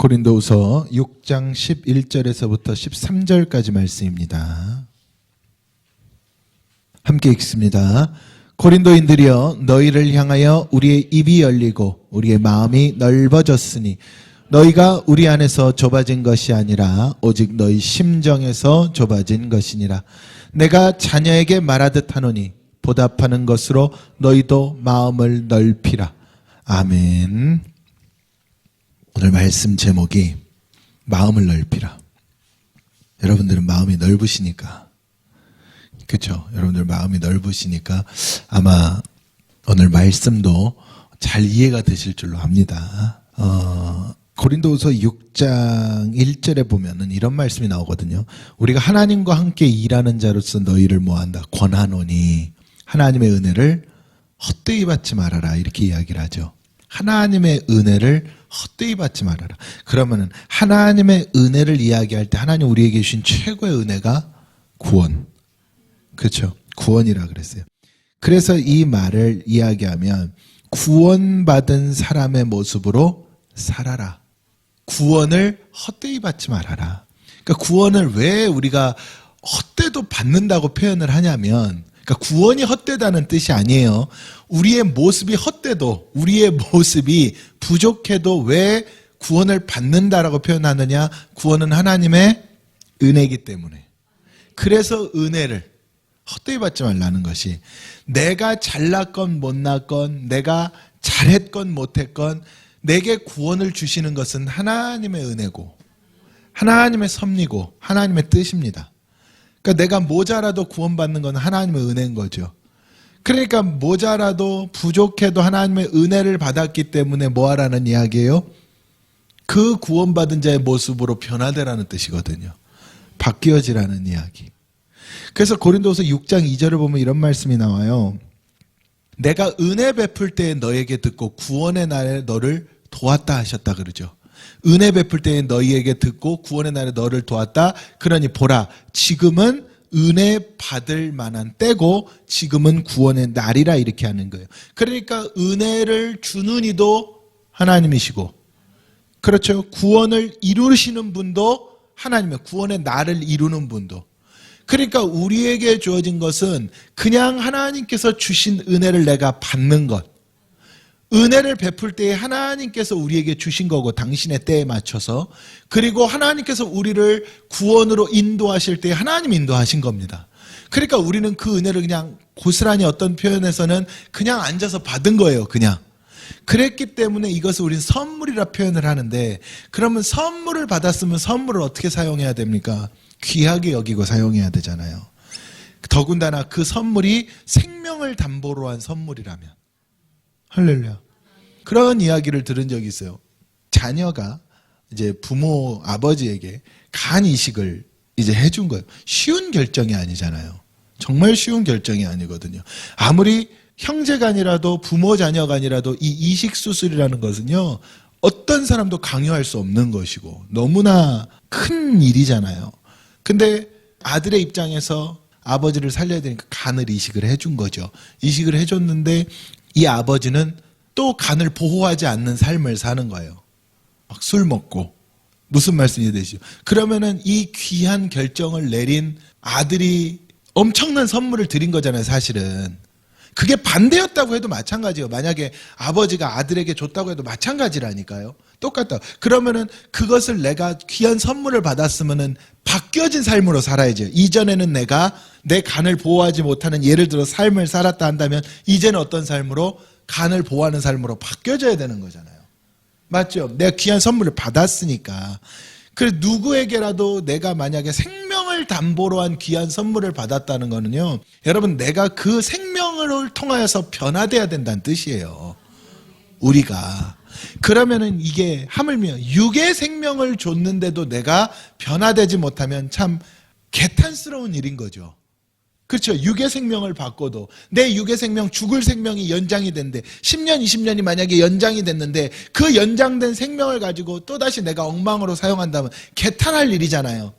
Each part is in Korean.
고린도후서 6장 11절에서부터 13절까지 말씀입니다. 함께 읽습니다. 고린도인들이여, 너희를 향하여 우리의 입이 열리고 우리의 마음이 넓어졌으니 너희가 우리 안에서 좁아진 것이 아니라 오직 너희 심정에서 좁아진 것이니라. 내가 자녀에게 말하듯 하노니 보답하는 것으로 너희도 마음을 넓히라. 아멘. 오늘 말씀 제목이 마음을 넓히라. 여러분들은 마음이 넓으시니까, 그렇죠? 여러분들 마음이 넓으시니까 아마 오늘 말씀도 잘 이해가 되실 줄로 압니다. 고린도후서 6장 1절에 보면은 이런 말씀이 나오거든요. 우리가 하나님과 함께 일하는 자로서 너희를 뭐한다? 권하노니 하나님의 은혜를 헛되이 받지 말아라, 이렇게 이야기를 하죠. 하나님의 은혜를 헛되이 받지 말아라. 그러면은 하나님의 은혜를 이야기할 때 하나님 우리에게 주신 최고의 은혜가 구원. 그렇죠? 구원이라 그랬어요. 그래서 이 말을 이야기하면 구원받은 사람의 모습으로 살아라. 구원을 헛되이 받지 말아라. 그러니까 구원을 왜 우리가 헛되도 받는다고 표현을 하냐면, 그러니까 구원이 헛되다는 뜻이 아니에요. 우리의 모습이 헛되도, 우리의 모습이 부족해도 왜 구원을 받는다라고 표현하느냐? 구원은 하나님의 은혜이기 때문에. 그래서 은혜를 헛되이 받지 말라는 것이, 내가 잘났건 못났건 내가 잘했건 못했건 내게 구원을 주시는 것은 하나님의 은혜고 하나님의 섭리고 하나님의 뜻입니다. 그러니까 내가 모자라도 구원받는 건 하나님의 은혜인 거죠. 그러니까 모자라도 부족해도 하나님의 은혜를 받았기 때문에 뭐하라는 이야기예요? 그 구원받은 자의 모습으로 변화되라는 뜻이거든요. 바뀌어지라는 이야기. 그래서 고린도후서 6장 2절을 보면 이런 말씀이 나와요. 내가 은혜 베풀 때에 너에게 듣고 구원의 날에 너를 도왔다 하셨다 그러죠. 은혜 베풀 때에 너희에게 듣고 구원의 날에 너를 도왔다. 그러니 보라, 지금은 은혜 받을 만한 때고 지금은 구원의 날이라, 이렇게 하는 거예요. 그러니까 은혜를 주는 이도 하나님이시고, 그렇죠, 구원을 이루시는 분도 하나님이에요. 구원의 날을 이루는 분도. 그러니까 우리에게 주어진 것은 그냥 하나님께서 주신 은혜를 내가 받는 것, 은혜를 베풀 때에 하나님께서 우리에게 주신 거고 당신의 때에 맞춰서, 그리고 하나님께서 우리를 구원으로 인도하실 때에 하나님 인도하신 겁니다. 그러니까 우리는 그 은혜를 그냥 고스란히 어떤 표현에서는 그냥 앉아서 받은 거예요. 그냥. 그랬기 때문에 이것을 우리는 선물이라 표현을 하는데, 그러면 선물을 받았으면 선물을 어떻게 사용해야 됩니까? 귀하게 여기고 사용해야 되잖아요. 더군다나 그 선물이 생명을 담보로 한 선물이라면. 할렐루야. 그런 이야기를 들은 적이 있어요. 자녀가 이제 부모 아버지에게 간 이식을 이제 해준 거예요. 쉬운 결정이 아니잖아요. 정말 쉬운 결정이 아니거든요. 아무리 형제간이라도 부모 자녀간이라도 이 이식 수술이라는 것은요, 어떤 사람도 강요할 수 없는 것이고 너무나 큰 일이잖아요. 근데 아들의 입장에서 아버지를 살려야 되니까 간을 이식을 해준 거죠. 이식을 해줬는데 이 아버지는 또 간을 보호하지 않는 삶을 사는 거예요. 막 술 먹고. 무슨 말씀이 되시죠? 그러면은 이 귀한 결정을 내린 아들이 엄청난 선물을 드린 거잖아요, 사실은. 그게 반대였다고 해도 마찬가지예요. 만약에 아버지가 아들에게 줬다고 해도 마찬가지라니까요. 똑같다. 그러면은 그것을 내가 귀한 선물을 받았으면은 바뀌어진 삶으로 살아야죠. 이전에는 내가 내 간을 보호하지 못하는, 예를 들어 삶을 살았다 한다면 이제는 어떤 삶으로? 간을 보호하는 삶으로 바뀌어져야 되는 거잖아요. 맞죠? 내가 귀한 선물을 받았으니까. 그래서 누구에게라도 내가 만약에 생명을 담보로 한 귀한 선물을 받았다는 거는요, 여러분, 내가 그 생명을 통하여서 변화돼야 된다는 뜻이에요. 우리가. 그러면은 이게 하물며 육의 생명을 줬는데도 내가 변화되지 못하면 참 개탄스러운 일인 거죠. 그렇죠. 육의 생명을 받고도 내 육의 생명, 죽을 생명이 연장이 됐는데 10년, 20년이 만약에 연장이 됐는데 그 연장된 생명을 가지고 또다시 내가 엉망으로 사용한다면 개탄할 일이잖아요.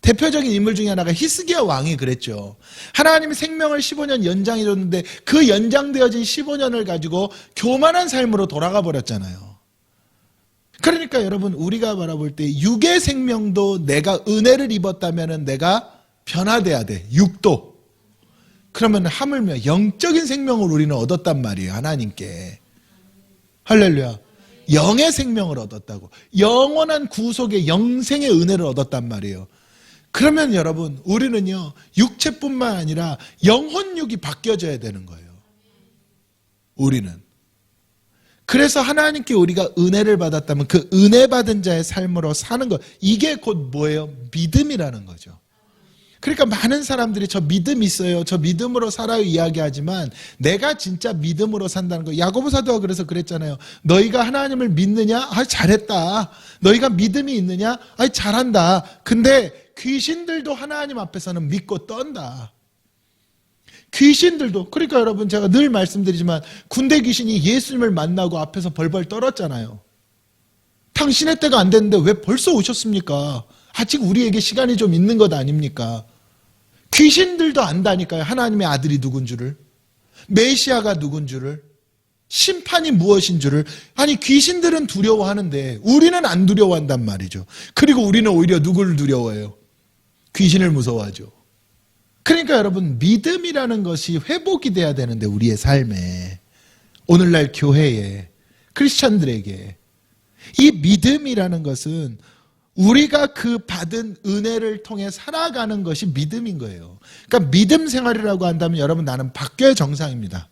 대표적인 인물 중에 하나가 히스기야 왕이 그랬죠. 하나님이 생명을 15년 연장해 줬는데 그 연장되어진 15년을 가지고 교만한 삶으로 돌아가 버렸잖아요. 그러니까 여러분, 우리가 바라볼 때 육의 생명도 내가 은혜를 입었다면 내가 변화돼야 돼. 육도. 그러면 하물며 영적인 생명을 우리는 얻었단 말이에요. 하나님께. 할렐루야. 영의 생명을 얻었다고. 영원한 구속의 영생의 은혜를 얻었단 말이에요. 그러면 여러분, 우리는요, 육체뿐만 아니라 영혼육이 바뀌어져야 되는 거예요. 우리는. 그래서 하나님께 우리가 은혜를 받았다면 그 은혜 받은 자의 삶으로 사는 것, 이게 곧 뭐예요? 믿음이라는 거죠. 그러니까 많은 사람들이 저 믿음 있어요, 저 믿음으로 살아요 이야기하지만 내가 진짜 믿음으로 산다는 거, 야고보 사도가 그래서 그랬잖아요. 너희가 하나님을 믿느냐? 아, 잘했다. 너희가 믿음이 있느냐? 아, 잘한다. 근데 귀신들도 하나님 앞에서는 믿고 떤다. 귀신들도. 그러니까 여러분, 제가 늘 말씀드리지만 군대 귀신이 예수님을 만나고 앞에서 벌벌 떨었잖아요. 당신의 때가 안 됐는데 왜 벌써 오셨습니까? 아직 우리에게 시간이 좀 있는 것 아닙니까? 귀신들도 안다니까요. 하나님의 아들이 누군 줄을, 메시아가 누군 줄을, 심판이 무엇인 줄을. 아니, 귀신들은 두려워하는데 우리는 안 두려워한단 말이죠. 그리고 우리는 오히려 누구를 두려워해요? 귀신을 무서워하죠. 그러니까 여러분, 믿음이라는 것이 회복이 돼야 되는데 우리의 삶에, 오늘날 교회에, 크리스찬들에게 이 믿음이라는 것은 우리가 그 받은 은혜를 통해 살아가는 것이 믿음인 거예요. 그러니까 믿음 생활이라고 한다면 여러분, 나는 바뀌어야 정상입니다.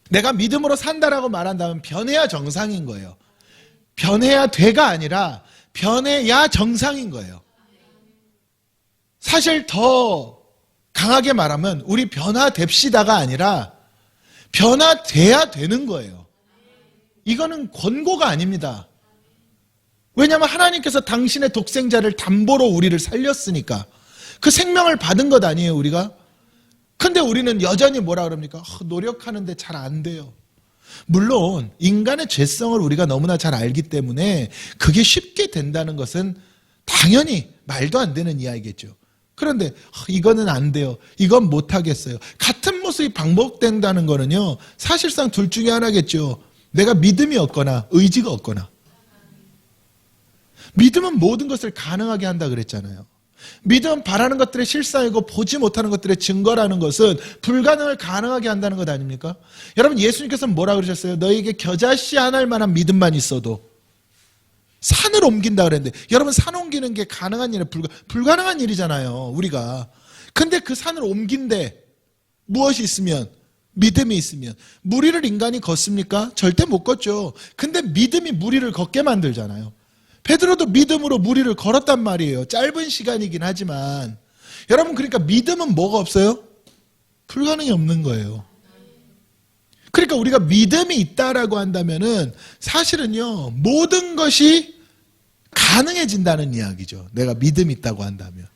내가 믿음으로 산다라고 말한다면 변해야 정상인 거예요. 변해야 돼가 아니라 변해야 정상인 거예요. 사실 더 강하게 말하면 우리 변화됩시다가 아니라 변화돼야 되는 거예요. 이거는 권고가 아닙니다. 왜냐하면 하나님께서 당신의 독생자를 담보로 우리를 살렸으니까. 그 생명을 받은 것 아니에요, 우리가? 근데 우리는 여전히 뭐라 그럽니까? 노력하는데 잘 안 돼요. 물론 인간의 죄성을 우리가 너무나 잘 알기 때문에 그게 쉽게 된다는 것은 당연히 말도 안 되는 이야기겠죠. 그런데 이거는 안 돼요, 이건 못하겠어요, 같은 모습이 반복된다는 거는요, 사실상 둘 중에 하나겠죠. 내가 믿음이 없거나 의지가 없거나. 믿음은 모든 것을 가능하게 한다 그랬잖아요. 믿음은 바라는 것들의 실상이고 보지 못하는 것들의 증거라는 것은 불가능을 가능하게 한다는 것 아닙니까? 여러분, 예수님께서는 뭐라 그러셨어요? 너에게 겨자씨 하나일 만한 믿음만 있어도 산을 옮긴다 그랬는데, 여러분, 산 옮기는 게 가능한 일이 불가능한 일이잖아요, 우리가. 근데 그 산을 옮긴데 무엇이 있으면? 믿음이 있으면. 무리를 인간이 걷습니까? 절대 못 걷죠. 근데 믿음이 무리를 걷게 만들잖아요. 베드로도 믿음으로 무리를 걸었단 말이에요. 짧은 시간이긴 하지만. 여러분, 그러니까 믿음은 뭐가 없어요? 불가능이 없는 거예요. 그러니까 우리가 믿음이 있다라고 한다면은 사실은요, 모든 것이 가능해진다는 이야기죠. 내가 믿음이 있다고 한다면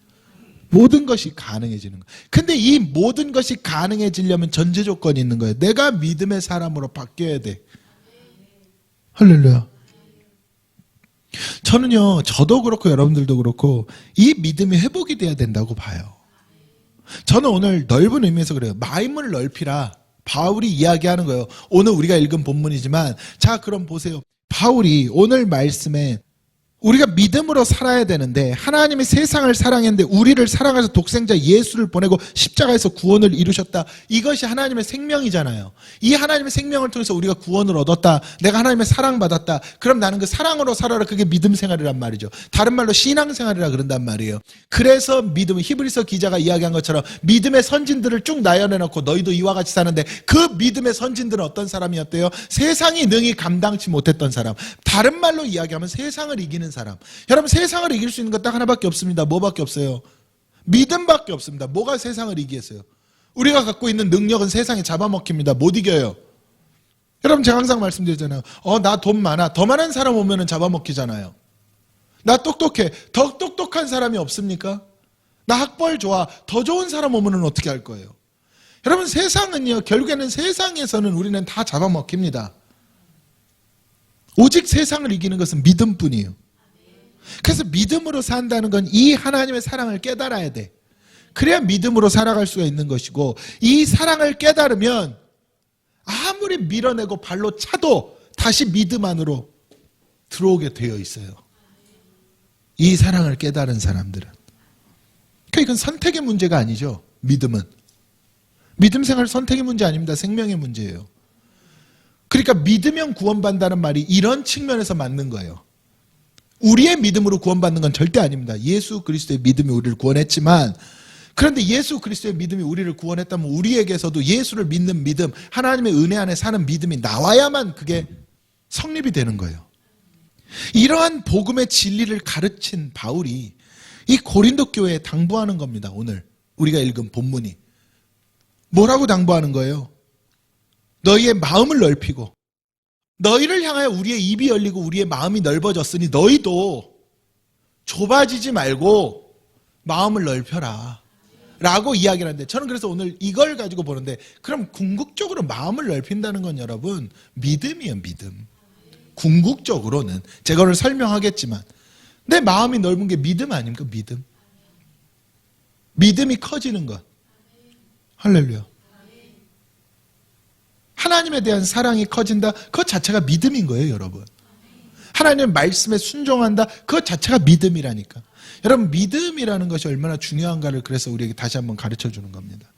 모든 것이 가능해지는 거예요. 근데 이 모든 것이 가능해지려면 전제 조건이 있는 거예요. 내가 믿음의 사람으로 바뀌어야 돼. 할렐루야. 저는요, 저도 그렇고 여러분들도 그렇고 이 믿음이 회복이 돼야 된다고 봐요. 저는 오늘 넓은 의미에서 그래요. 마음을 넓히라, 바울이 이야기하는 거예요. 오늘 우리가 읽은 본문이지만, 자, 그럼 보세요. 바울이 오늘 말씀에 우리가 믿음으로 살아야 되는데, 하나님이 세상을 사랑했는데 우리를 사랑해서 독생자 예수를 보내고 십자가에서 구원을 이루셨다. 이것이 하나님의 생명이잖아요. 이 하나님의 생명을 통해서 우리가 구원을 얻었다. 내가 하나님의 사랑받았다. 그럼 나는 그 사랑으로 살아라. 그게 믿음 생활이란 말이죠. 다른 말로 신앙 생활이라 그런단 말이에요. 그래서 믿음, 히브리서 기자가 이야기한 것처럼 믿음의 선진들을 쭉 나열해놓고 너희도 이와 같이 사는데, 그 믿음의 선진들은 어떤 사람이었대요? 세상이 능히 감당치 못했던 사람. 다른 말로 이야기하면 세상을 이기는 사람. 여러분, 세상을 이길 수 있는 것 딱 하나밖에 없습니다. 뭐밖에 없어요? 믿음밖에 없습니다. 뭐가 세상을 이기겠어요? 우리가 갖고 있는 능력은 세상에 잡아먹힙니다. 못 이겨요. 여러분, 제가 항상 말씀드리잖아요. 나 돈 많아. 더 많은 사람 오면은 잡아먹히잖아요. 나 똑똑해. 더 똑똑한 사람이 없습니까? 나 학벌 좋아. 더 좋은 사람 오면은 어떻게 할 거예요? 여러분, 세상은요, 결국에는 세상에서는 우리는 다 잡아먹힙니다. 오직 세상을 이기는 것은 믿음뿐이에요. 그래서 믿음으로 산다는 건 이 하나님의 사랑을 깨달아야 돼. 그래야 믿음으로 살아갈 수가 있는 것이고, 이 사랑을 깨달으면 아무리 밀어내고 발로 차도 다시 믿음 안으로 들어오게 되어 있어요. 이 사랑을 깨달은 사람들은. 그러니까 이건 선택의 문제가 아니죠. 믿음은. 믿음 생활 선택의 문제 아닙니다. 생명의 문제예요. 그러니까 믿으면 구원받는다는 말이 이런 측면에서 맞는 거예요. 우리의 믿음으로 구원받는 건 절대 아닙니다. 예수 그리스도의 믿음이 우리를 구원했지만, 그런데 예수 그리스도의 믿음이 우리를 구원했다면 우리에게서도 예수를 믿는 믿음, 하나님의 은혜 안에 사는 믿음이 나와야만 그게 성립이 되는 거예요. 이러한 복음의 진리를 가르친 바울이 이 고린도 교회에 당부하는 겁니다. 오늘 우리가 읽은 본문이. 뭐라고 당부하는 거예요? 너희의 마음을 넓히고, 너희를 향하여 우리의 입이 열리고 우리의 마음이 넓어졌으니 너희도 좁아지지 말고 마음을 넓혀라 라고 이야기를 하는데, 저는 그래서 오늘 이걸 가지고 보는데, 그럼 궁극적으로 마음을 넓힌다는 건 여러분 믿음이에요. 믿음. 궁극적으로는 제가 오늘 설명하겠지만 내 마음이 넓은 게 믿음 아닙니까? 믿음. 믿음이 커지는 것. 할렐루야. 하나님에 대한 사랑이 커진다. 그것 자체가 믿음인 거예요, 여러분. 하나님의 말씀에 순종한다. 그것 자체가 믿음이라니까. 여러분, 믿음이라는 것이 얼마나 중요한가를 그래서 우리에게 다시 한번 가르쳐 주는 겁니다.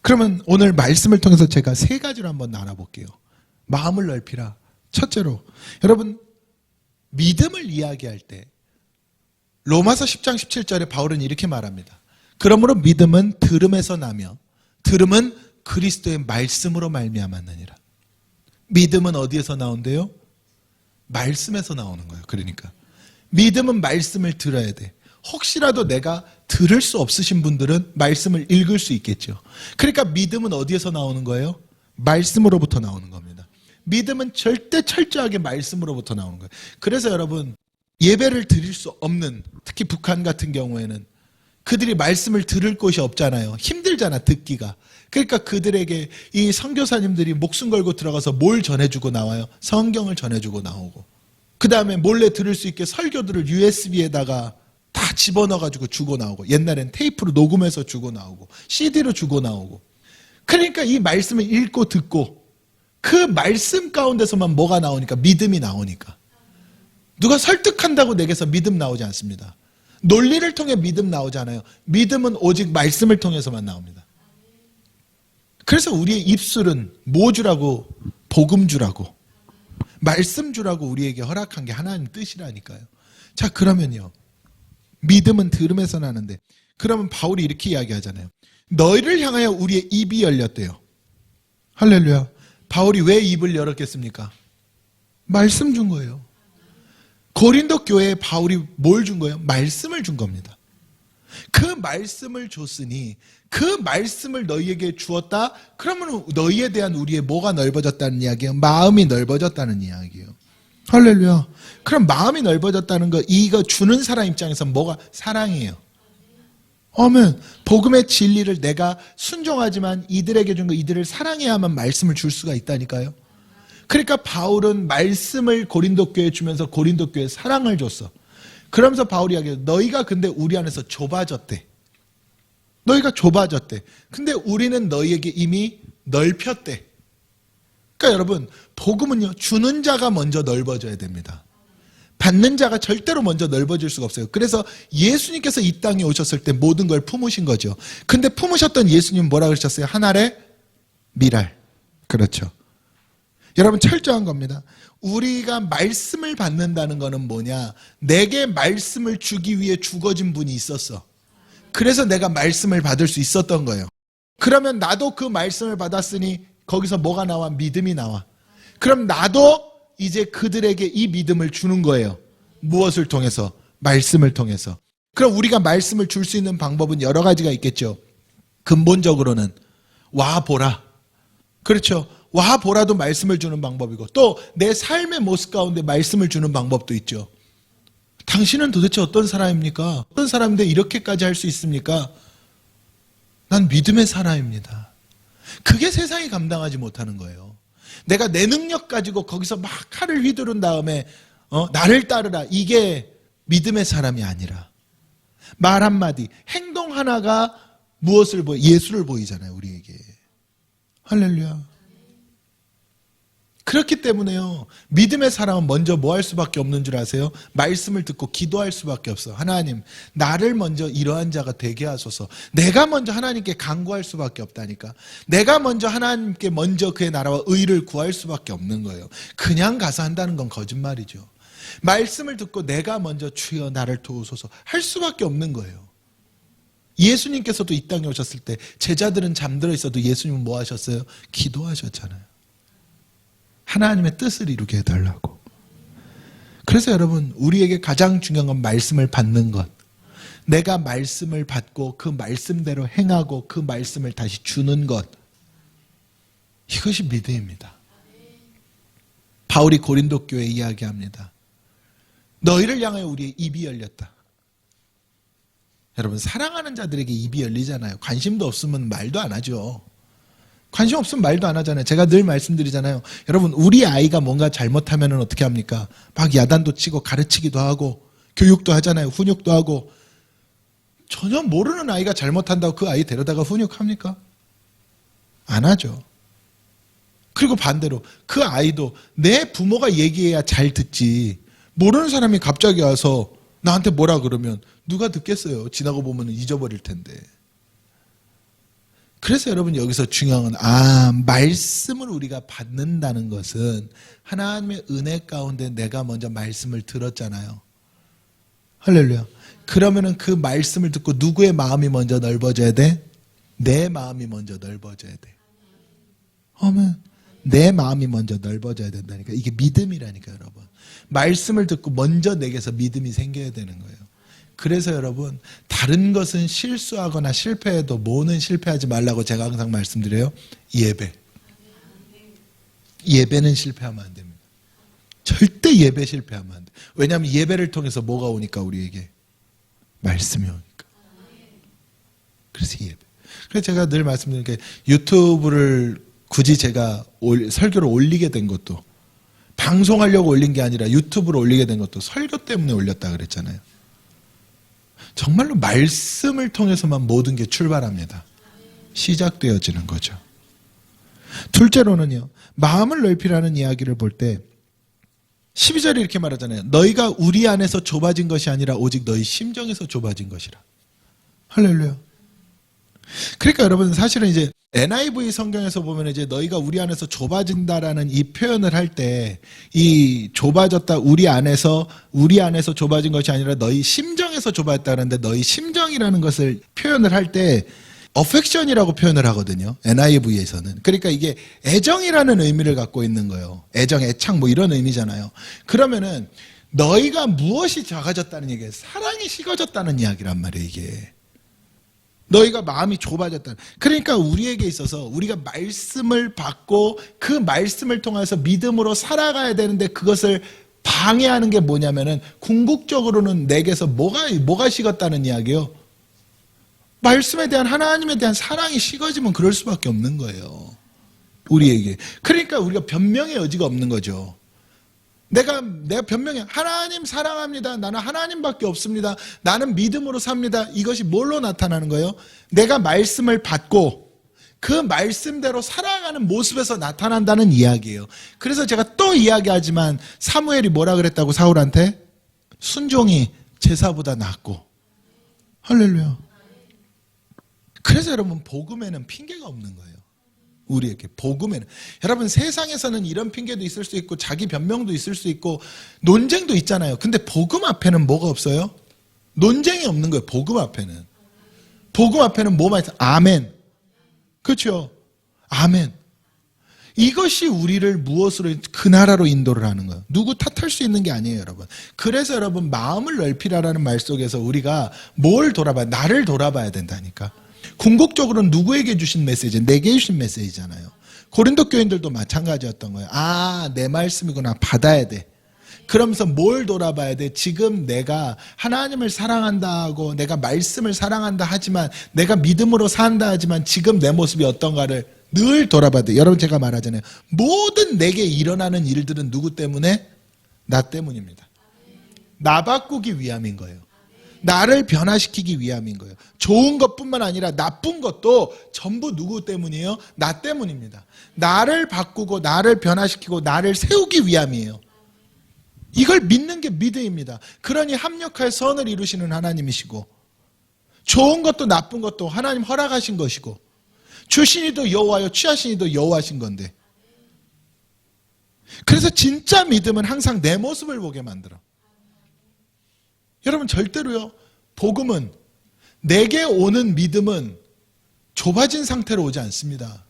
그러면 오늘 말씀을 통해서 제가 세 가지로 한번 나눠볼게요. 마음을 넓히라. 첫째로, 여러분, 믿음을 이야기할 때 로마서 10장 17절에 바울은 이렇게 말합니다. 그러므로 믿음은 들음에서 나며 들음은 그리스도의 말씀으로 말미암았느니라. 믿음은 어디에서 나온대요? 말씀에서 나오는 거예요. 그러니까 믿음은 말씀을 들어야 돼. 혹시라도 내가 들을 수 없으신 분들은 말씀을 읽을 수 있겠죠. 그러니까 믿음은 어디에서 나오는 거예요? 말씀으로부터 나오는 겁니다. 믿음은 절대 철저하게 말씀으로부터 나오는 거예요. 그래서 여러분, 예배를 드릴 수 없는, 특히 북한 같은 경우에는 그들이 말씀을 들을 곳이 없잖아요. 힘들잖아, 듣기가. 그러니까 그들에게 이 선교사님들이 목숨 걸고 들어가서 뭘 전해주고 나와요? 성경을 전해주고 나오고, 그 다음에 몰래 들을 수 있게 설교들을 USB에다가 다 집어넣어가지고 주고 나오고, 옛날엔 테이프로 녹음해서 주고 나오고, CD로 주고 나오고. 그러니까 이 말씀을 읽고 듣고 그 말씀 가운데서만 뭐가 나오니까? 믿음이 나오니까. 누가 설득한다고 내게서 믿음 나오지 않습니다. 논리를 통해 믿음 나오잖아요. 믿음은 오직 말씀을 통해서만 나옵니다. 그래서 우리의 입술은 뭐 주라고? 복음 주라고, 말씀 주라고 우리에게 허락한 게 하나님 뜻이라니까요. 자, 그러면요, 믿음은 들음에서 나는데, 그러면 바울이 이렇게 이야기하잖아요. 너희를 향하여 우리의 입이 열렸대요. 할렐루야. 바울이 왜 입을 열었겠습니까? 말씀 준 거예요. 고린도 교회에 바울이 뭘 준 거예요? 말씀을 준 겁니다. 그 말씀을 줬으니 그 말씀을 너희에게 주었다. 그러면 너희에 대한 우리의 뭐가 넓어졌다는 이야기예요? 마음이 넓어졌다는 이야기예요. 할렐루야. 그럼 마음이 넓어졌다는 거, 이거 주는 사람 입장에서 뭐가? 사랑이에요. 아멘. 복음의 진리를 내가 순종하지만 이들에게 준 거, 이들을 사랑해야만 말씀을 줄 수가 있다니까요. 그러니까 바울은 말씀을 고린도 교회에 주면서 고린도 교회에 사랑을 줬어. 그러면서 바울이 이야기해요. 너희가 근데 우리 안에서 좁아졌대. 너희가 좁아졌대. 근데 우리는 너희에게 이미 넓혔대. 그러니까 여러분, 복음은요, 주는 자가 먼저 넓어져야 됩니다. 받는 자가 절대로 먼저 넓어질 수가 없어요. 그래서 예수님께서 이 땅에 오셨을 때 모든 걸 품으신 거죠. 근데 품으셨던 예수님은 뭐라 그러셨어요? 한 알의 밀알. 그렇죠. 여러분, 철저한 겁니다. 우리가 말씀을 받는다는 거는 뭐냐? 내게 말씀을 주기 위해 죽어진 분이 있었어. 그래서 내가 말씀을 받을 수 있었던 거예요. 그러면 나도 그 말씀을 받았으니 거기서 뭐가 나와? 믿음이 나와. 그럼 나도 이제 그들에게 이 믿음을 주는 거예요. 무엇을 통해서? 말씀을 통해서. 그럼 우리가 말씀을 줄 수 있는 방법은 여러 가지가 있겠죠. 근본적으로는 와보라. 그렇죠. 와보라도 말씀을 주는 방법이고, 또 내 삶의 모습 가운데 말씀을 주는 방법도 있죠. 당신은 도대체 어떤 사람입니까? 어떤 사람인데 이렇게까지 할 수 있습니까? 난 믿음의 사람입니다. 그게 세상이 감당하지 못하는 거예요. 내가 내 능력 가지고 거기서 막 칼을 휘두른 다음에 나를 따르라, 이게 믿음의 사람이 아니라 말 한마디, 행동 하나가 무엇을 예수를 보이잖아요, 우리에게. 할렐루야. 그렇기 때문에요. 믿음의 사람은 먼저 뭐 할 수밖에 없는 줄 아세요? 말씀을 듣고 기도할 수밖에 없어. 하나님, 나를 먼저 이러한 자가 되게 하소서. 내가 먼저 하나님께 간구할 수밖에 없다니까. 내가 먼저 하나님께 먼저 그의 나라와 의를 구할 수밖에 없는 거예요. 그냥 가서 한다는 건 거짓말이죠. 말씀을 듣고 내가 먼저 주여 나를 도우소서 할 수밖에 없는 거예요. 예수님께서도 이 땅에 오셨을 때 제자들은 잠들어 있어도 예수님은 뭐 하셨어요? 기도하셨잖아요. 하나님의 뜻을 이루게 해달라고. 그래서 여러분, 우리에게 가장 중요한 건 말씀을 받는 것. 내가 말씀을 받고 그 말씀대로 행하고 그 말씀을 다시 주는 것. 이것이 믿음입니다. 바울이 고린도 교회에 이야기합니다. 너희를 향하여 우리의 입이 열렸다. 여러분, 사랑하는 자들에게 입이 열리잖아요. 관심도 없으면 말도 안 하죠. 관심 없으면 말도 안 하잖아요. 제가 늘 말씀드리잖아요. 여러분, 우리 아이가 뭔가 잘못하면 어떻게 합니까? 막 야단도 치고 가르치기도 하고 교육도 하잖아요. 훈육도 하고. 전혀 모르는 아이가 잘못한다고 그 아이 데려다가 훈육합니까? 안 하죠. 그리고 반대로 그 아이도 내 부모가 얘기해야 잘 듣지, 모르는 사람이 갑자기 와서 나한테 뭐라 그러면 누가 듣겠어요? 지나고 보면 잊어버릴 텐데. 그래서 여러분, 여기서 중요한 건 말씀을 우리가 받는다는 것은 하나님의 은혜 가운데 내가 먼저 말씀을 들었잖아요. 할렐루야. 그러면은 그 말씀을 듣고 누구의 마음이 먼저 넓어져야 돼? 내 마음이 먼저 넓어져야 돼. 아멘. 내 마음이 먼저 넓어져야 된다니까. 이게 믿음이라니까, 여러분. 말씀을 듣고 먼저 내게서 믿음이 생겨야 되는 거예요. 그래서 여러분, 다른 것은 실수하거나 실패해도 뭐는 실패하지 말라고 제가 항상 말씀드려요. 예배. 예배는 실패하면 안 됩니다. 절대 예배 실패하면 안 돼. 왜냐하면 예배를 통해서 뭐가 오니까, 우리에게 말씀이 오니까. 그래서 예배. 그래서 제가 늘 말씀드리는 게, 유튜브를 굳이 제가 설교를 올리게 된 것도 방송하려고 올린 게 아니라 유튜브로 올리게 된 것도 설교 때문에 올렸다 그랬잖아요. 정말로 말씀을 통해서만 모든 게 출발합니다. 시작되어지는 거죠. 둘째로는요, 마음을 넓히라는 이야기를 볼 때 12절에 이렇게 말하잖아요. 너희가 우리 안에서 좁아진 것이 아니라 오직 너희 심정에서 좁아진 것이라. 할렐루야. 그러니까 여러분, 사실은 이제 NIV 성경에서 보면 이제 너희가 우리 안에서 좁아진다라는 이 표현을 할 때, 이 좁아졌다, 우리 안에서 좁아진 것이 아니라 너희 심정에서 좁아졌다 그러는데, 너희 심정이라는 것을 표현을 할 때 affection이라고 표현을 하거든요. NIV에서는. 그러니까 이게 애정이라는 의미를 갖고 있는 거예요. 애정, 애착 뭐 이런 의미잖아요. 그러면은 너희가 무엇이 작아졌다는 얘기예요? 사랑이 식어졌다는 이야기란 말이에요, 이게. 너희가 마음이 좁아졌다. 그러니까 우리에게 있어서 우리가 말씀을 받고 그 말씀을 통해서 믿음으로 살아가야 되는데, 그것을 방해하는 게 뭐냐면은, 궁극적으로는 내게서 뭐가 식었다는 이야기예요? 말씀에 대한, 하나님에 대한 사랑이 식어지면 그럴 수밖에 없는 거예요, 우리에게. 그러니까 우리가 변명의 여지가 없는 거죠. 내가 변명해. 하나님 사랑합니다. 나는 하나님밖에 없습니다. 나는 믿음으로 삽니다. 이것이 뭘로 나타나는 거예요? 내가 말씀을 받고 그 말씀대로 살아가는 모습에서 나타난다는 이야기예요. 그래서 제가 또 이야기하지만, 사무엘이 뭐라 그랬다고? 사울한테? 순종이 제사보다 낫고. 할렐루야. 그래서 여러분, 복음에는 핑계가 없는 거예요. 우리에게 복음에는. 여러분, 세상에서는 이런 핑계도 있을 수 있고 자기 변명도 있을 수 있고 논쟁도 있잖아요. 근데 복음 앞에는 뭐가 없어요? 논쟁이 없는 거예요. 복음 앞에는. 복음 앞에는 뭐만 있어요? 아멘. 그렇죠? 아멘. 이것이 우리를 무엇으로, 그 나라로 인도를 하는 거예요. 누구 탓할 수 있는 게 아니에요, 여러분. 그래서 여러분, 마음을 넓히라라는 말 속에서 우리가 뭘 돌아봐야, 나를 돌아봐야 된다니까. 궁극적으로는 누구에게 주신 메시지? 내게 주신 메시지잖아요. 고린도 교인들도 마찬가지였던 거예요. 내 말씀이구나. 받아야 돼. 그러면서 뭘 돌아봐야 돼? 지금 내가 하나님을 사랑한다 하고 내가 말씀을 사랑한다 하지만, 내가 믿음으로 산다 하지만 지금 내 모습이 어떤가를 늘 돌아봐야 돼. 여러분, 제가 말하잖아요. 모든 내게 일어나는 일들은 누구 때문에? 나 때문입니다. 나 바꾸기 위함인 거예요. 나를 변화시키기 위함인 거예요. 좋은 것뿐만 아니라 나쁜 것도 전부 누구 때문이에요? 나 때문입니다. 나를 바꾸고 나를 변화시키고 나를 세우기 위함이에요. 이걸 믿는 게 믿음입니다. 그러니 합력하여 선을 이루시는 하나님이시고 좋은 것도 나쁜 것도 하나님 허락하신 것이고 주신이도 여호와요 취하신이도 여호와신 건데, 그래서 진짜 믿음은 항상 내 모습을 보게 만들어. 여러분 절대로요, 복음은, 내게 오는 믿음은 좁아진 상태로 오지 않습니다.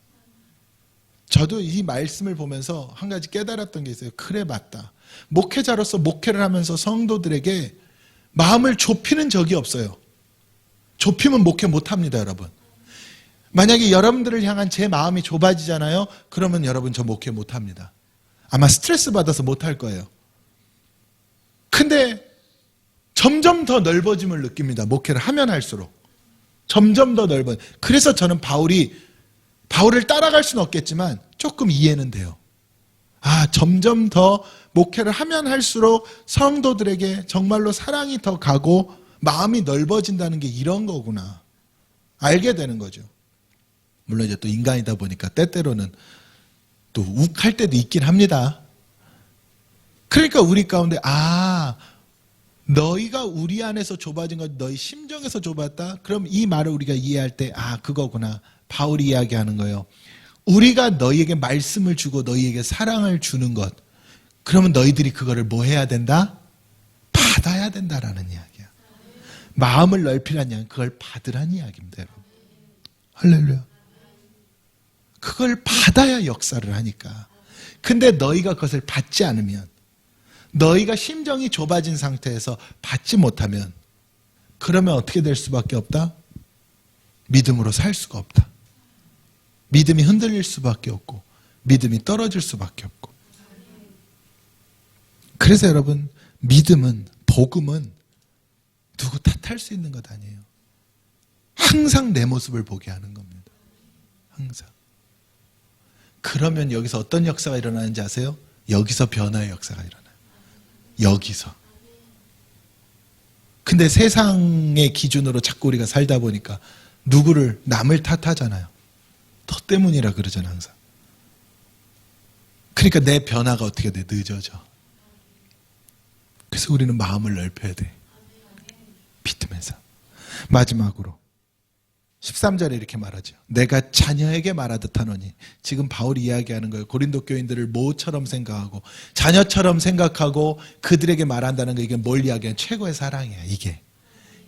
저도 이 말씀을 보면서 한 가지 깨달았던 게 있어요. 그래, 맞다. 목회자로서 목회를 하면서 성도들에게 마음을 좁히는 적이 없어요. 좁히면 목회 못합니다, 여러분. 만약에 여러분들을 향한 제 마음이 좁아지잖아요. 그러면 여러분 저 목회 못합니다. 아마 스트레스 받아서 못할 거예요. 근데 점점 더 넓어짐을 느낍니다. 목회를 하면 할수록. 점점 더 넓어요. 그래서 저는 바울을 따라갈 수는 없겠지만 조금 이해는 돼요. 점점 더 목회를 하면 할수록 성도들에게 정말로 사랑이 더 가고 마음이 넓어진다는 게 이런 거구나. 알게 되는 거죠. 물론 이제 또 인간이다 보니까 때때로는 또 욱할 때도 있긴 합니다. 그러니까 우리 가운데 너희가 우리 안에서 좁아진 것, 너희 심정에서 좁았다? 그럼 이 말을 우리가 이해할 때 그거구나. 바울이 이야기하는 거예요. 우리가 너희에게 말씀을 주고 너희에게 사랑을 주는 것, 그러면 너희들이 그거를 뭐 해야 된다? 받아야 된다라는 이야기야. 마음을 넓히라는 이야기는 그걸 받으라는 이야기입니다, 여러분. 할렐루야. 그걸 받아야 역사를 하니까. 근데 너희가 그것을 받지 않으면, 너희가 심정이 좁아진 상태에서 받지 못하면, 그러면 어떻게 될 수밖에 없다? 믿음으로 살 수가 없다. 믿음이 흔들릴 수밖에 없고 믿음이 떨어질 수밖에 없고. 그래서 여러분, 믿음은, 복음은 누구 탓할 수 있는 것 아니에요. 항상 내 모습을 보게 하는 겁니다. 항상. 그러면 여기서 어떤 역사가 일어나는지 아세요? 여기서 변화의 역사가 일어나요. 여기서. 근데 세상의 기준으로 자꾸 우리가 살다 보니까 남을 탓하잖아요. 너 때문이라 그러잖아, 항상. 그러니까 내 변화가 어떻게 돼? 늦어져. 그래서 우리는 마음을 넓혀야 돼. 믿음에서. 마지막으로 13절에 이렇게 말하죠. 내가 자녀에게 말하듯 하노니. 지금 바울이 이야기하는 거예요. 고린도 교인들을 모처럼 생각하고 자녀처럼 생각하고 그들에게 말한다는 거, 이게 뭘 이야기하는 최고의 사랑이야.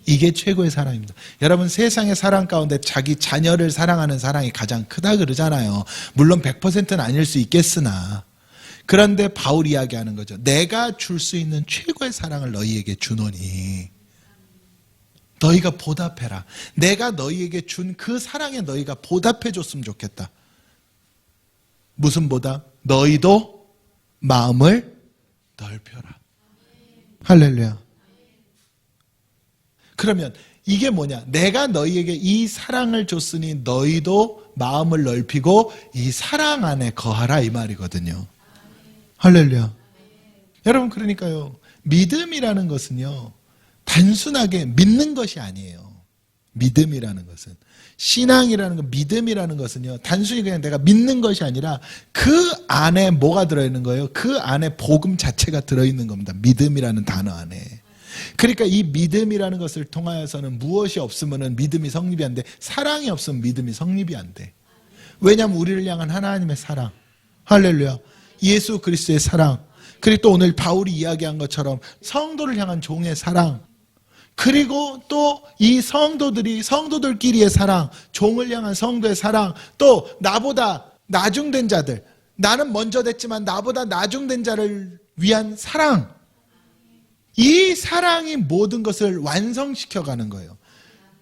이게 최고의 사랑입니다. 여러분, 세상의 사랑 가운데 자기 자녀를 사랑하는 사랑이 가장 크다 그러잖아요. 물론 100%는 아닐 수 있겠으나, 그런데 바울이 이야기하는 거죠. 내가 줄 수 있는 최고의 사랑을 너희에게 주노니 너희가 보답해라. 내가 너희에게 준 그 사랑에 너희가 보답해 줬으면 좋겠다. 무슨 보답? 너희도 마음을 넓혀라. 할렐루야. 그러면 이게 뭐냐? 내가 너희에게 이 사랑을 줬으니 너희도 마음을 넓히고 이 사랑 안에 거하라, 이 말이거든요. 할렐루야. 여러분, 그러니까요, 믿음이라는 것은요, 단순하게 믿는 것이 아니에요. 믿음이라는 것은, 신앙이라는 것, 믿음이라는 것은요, 단순히 그냥 내가 믿는 것이 아니라 그 안에 뭐가 들어있는 거예요? 그 안에 복음 자체가 들어있는 겁니다. 믿음이라는 단어 안에. 그러니까 이 믿음이라는 것을 통하여서는 무엇이 없으면 믿음이 성립이 안 돼. 사랑이 없으면 믿음이 성립이 안 돼. 왜냐하면 우리를 향한 하나님의 사랑, 할렐루야, 예수 그리스도의 사랑, 그리고 또 오늘 바울이 이야기한 것처럼 성도를 향한 종의 사랑, 그리고 또 이 성도들끼리의 사랑, 종을 향한 성도의 사랑, 또 나보다 나중된 자들, 나는 먼저 됐지만 나보다 나중된 자를 위한 사랑, 이 사랑이 모든 것을 완성시켜가는 거예요.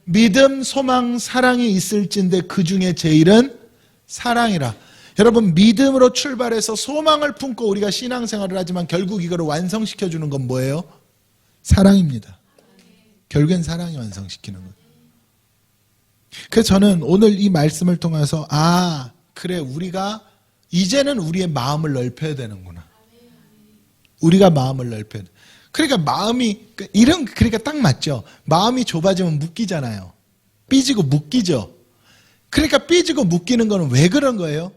믿음, 소망, 사랑이 있을진데 그 중에 제일은 사랑이라. 여러분, 믿음으로 출발해서 소망을 품고 우리가 신앙생활을 하지만 결국 이거를 완성시켜주는 건 뭐예요? 사랑입니다. 결국엔 사랑이 완성시키는 거예요. 그래서 저는 오늘 이 말씀을 통해서 그래, 우리가 이제는 우리의 마음을 넓혀야 되는구나. 우리가 마음을 넓혀야 돼. 그러니까 마음이 그러니까 딱 맞죠. 마음이 좁아지면 묶이잖아요. 삐지고 묶이죠. 그러니까 삐지고 묶이는 거는 왜 그런 거예요?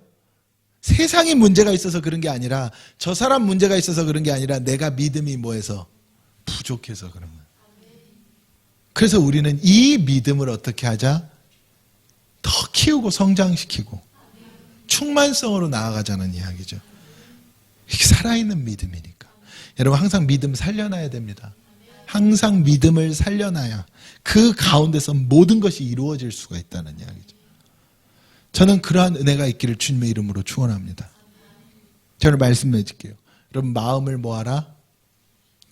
세상에 문제가 있어서 그런 게 아니라, 저 사람 문제가 있어서 그런 게 아니라, 내가 믿음이 뭐해서 부족해서 그런 거예요. 그래서 우리는 이 믿음을 어떻게 하자? 더 키우고 성장시키고 충만성으로 나아가자는 이야기죠. 이게 살아있는 믿음이니까. 여러분 항상 믿음 살려놔야 됩니다. 항상 믿음을 살려놔야 그 가운데서 모든 것이 이루어질 수가 있다는 이야기죠. 저는 그러한 은혜가 있기를 주님의 이름으로 축원합니다. 저는 말씀해 드릴게요. 여러분 마음을 뭐하라?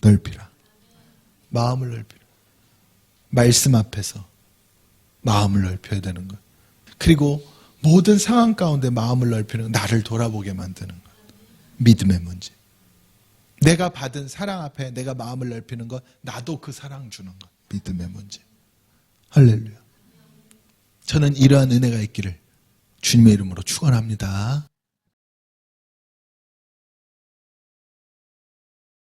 넓히라. 마음을 넓히라. 말씀 앞에서 마음을 넓혀야 되는 것. 그리고 모든 상황 가운데 마음을 넓히는 것, 나를 돌아보게 만드는 것. 믿음의 문제. 내가 받은 사랑 앞에 내가 마음을 넓히는 것, 나도 그 사랑 주는 것. 믿음의 문제. 할렐루야. 저는 이러한 은혜가 있기를 주님의 이름으로 축원합니다.